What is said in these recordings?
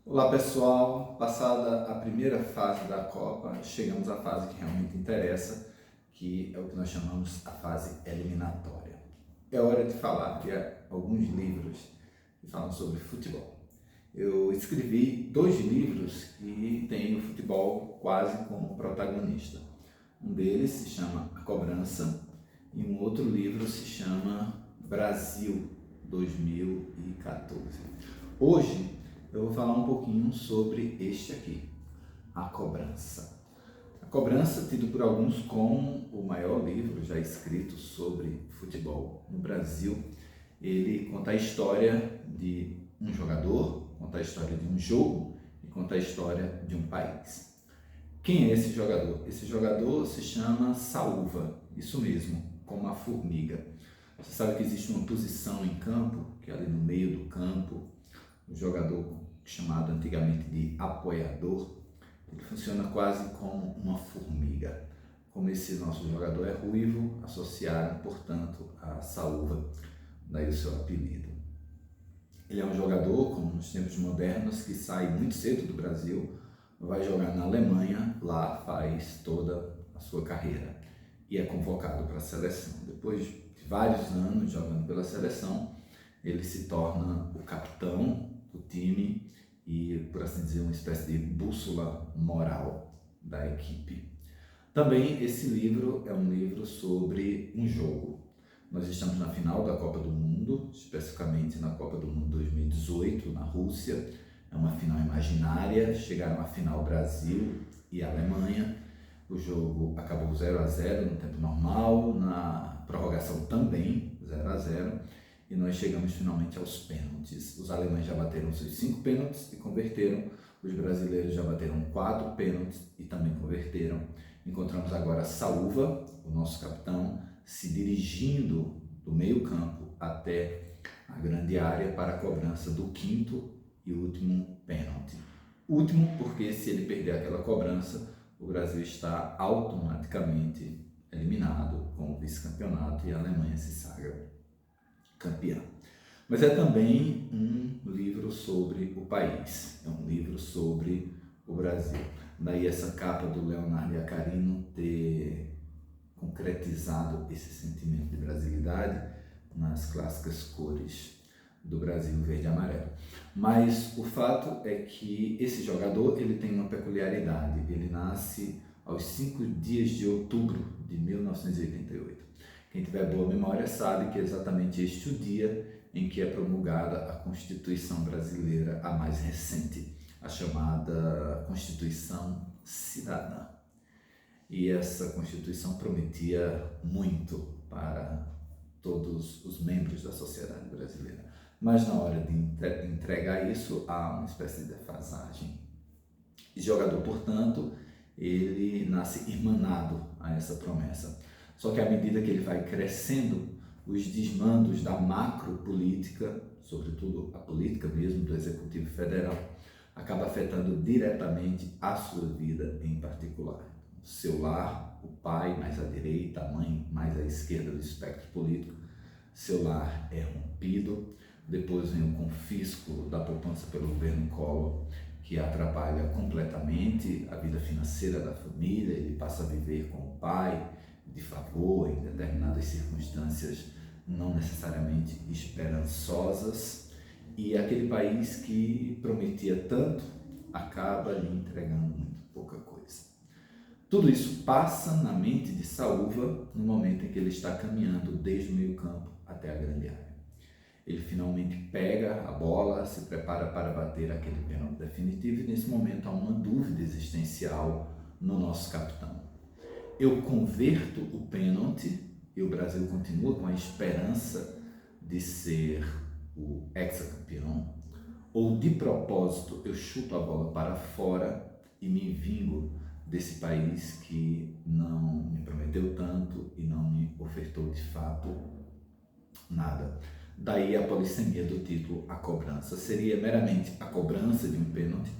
Olá pessoal, passada a primeira fase da Copa, chegamos à fase que realmente interessa, que é o que nós chamamos a fase eliminatória. É hora de falar de alguns livros que falam sobre futebol. Eu escrevi 2 livros que têm o futebol quase como protagonista. Um deles se chama A Cobrança e um outro livro se chama Brasil 2014. Hoje eu vou falar um pouquinho sobre este aqui, A Cobrança. A Cobrança, tido por alguns como o maior livro já escrito sobre futebol no Brasil, ele conta a história de um jogador, conta a história de um jogo e conta a história de um país. Quem é esse jogador? Esse jogador se chama Saúva, isso mesmo, como a formiga. Você sabe que existe uma posição em campo, que é ali no meio do campo, o jogador chamado antigamente de apoiador, ele funciona quase como uma formiga. Como esse nosso jogador é ruivo, associaram, portanto, a Saúva, daí o seu apelido. Ele é um jogador, como nos tempos modernos, que sai muito cedo do Brasil, vai jogar na Alemanha, lá faz toda a sua carreira e é convocado para a seleção. Depois de vários anos jogando pela seleção, ele se torna o capitão do time e, por assim dizer, uma espécie de bússola moral da equipe. Também esse livro é um livro sobre um jogo. Nós estamos na final da Copa do Mundo, especificamente na Copa do Mundo 2018, na Rússia. É uma final imaginária, chegaram à final Brasil e Alemanha. O jogo acabou 0-0 no tempo normal, na prorrogação também 0-0. E nós chegamos finalmente aos pênaltis. Os alemães já bateram seus 5 pênaltis e converteram. Os brasileiros já bateram 4 pênaltis e também converteram. Encontramos agora Saúva, o nosso capitão, se dirigindo do meio campo até a grande área para a cobrança do 5º e último pênalti. Último porque se ele perder aquela cobrança, o Brasil está automaticamente eliminado com o vice-campeonato e a Alemanha se sagra campeã. Mas é também um livro sobre o país, é um livro sobre o Brasil. Daí essa capa do Leonardo Iacarino ter concretizado esse sentimento de brasilidade nas clássicas cores do Brasil, verde e amarelo. Mas o fato é que esse jogador ele tem uma peculiaridade, ele nasce aos 5 dias de outubro de 1988. Quem tiver boa memória sabe que é exatamente este o dia em que é promulgada a Constituição Brasileira, a mais recente, a chamada Constituição Cidadã. E essa Constituição prometia muito para todos os membros da sociedade brasileira. Mas na hora de entregar isso, há uma espécie de defasagem. E jogador, portanto, ele nasce irmanado a essa promessa. Só que à medida que ele vai crescendo, os desmandos da macropolítica, sobretudo a política mesmo do Executivo Federal, acaba afetando diretamente a sua vida em particular. O seu lar, o pai mais à direita, a mãe mais à esquerda do espectro político, seu lar é rompido, depois vem o confisco da poupança pelo governo Collor, que atrapalha completamente a vida financeira da família, ele passa a viver com o pai, de favor, em determinadas circunstâncias não necessariamente esperançosas, e aquele país que prometia tanto acaba lhe entregando muito pouca coisa. Tudo isso passa na mente de Saúva no momento em que ele está caminhando desde o meio campo até a grande área. Ele finalmente pega a bola, se prepara para bater aquele pênalti definitivo e nesse momento há uma dúvida existencial no nosso capitão. Eu converto o pênalti e o Brasil continua com a esperança de ser o hexacampeão, ou de propósito eu chuto a bola para fora e me vingo desse país que não me prometeu tanto e não me ofertou de fato nada. Daí a polissemia do título A Cobrança. Seria meramente a cobrança de um pênalti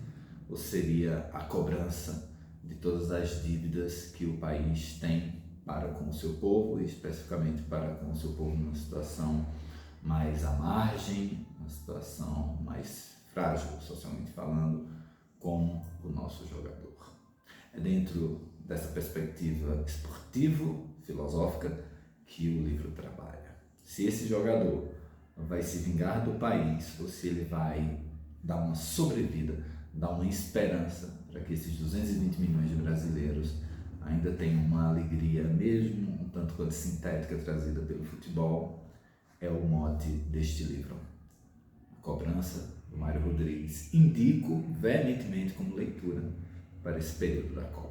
ou seria a cobrança de todas as dívidas que o país tem para com o seu povo e especificamente para com o seu povo numa situação mais à margem, uma situação mais frágil, socialmente falando, como o nosso jogador. É dentro dessa perspectiva esportivo-filosófica que o livro trabalha. Se esse jogador vai se vingar do país ou se ele vai dar uma sobrevida, dar uma esperança para que esses 220 milhões de brasileiros ainda tenham uma alegria, mesmo um tanto quanto sintética, trazida pelo futebol, é o mote deste livro. A Cobrança, do Mário Rodrigues. Indico veementemente como leitura para esse período da Copa.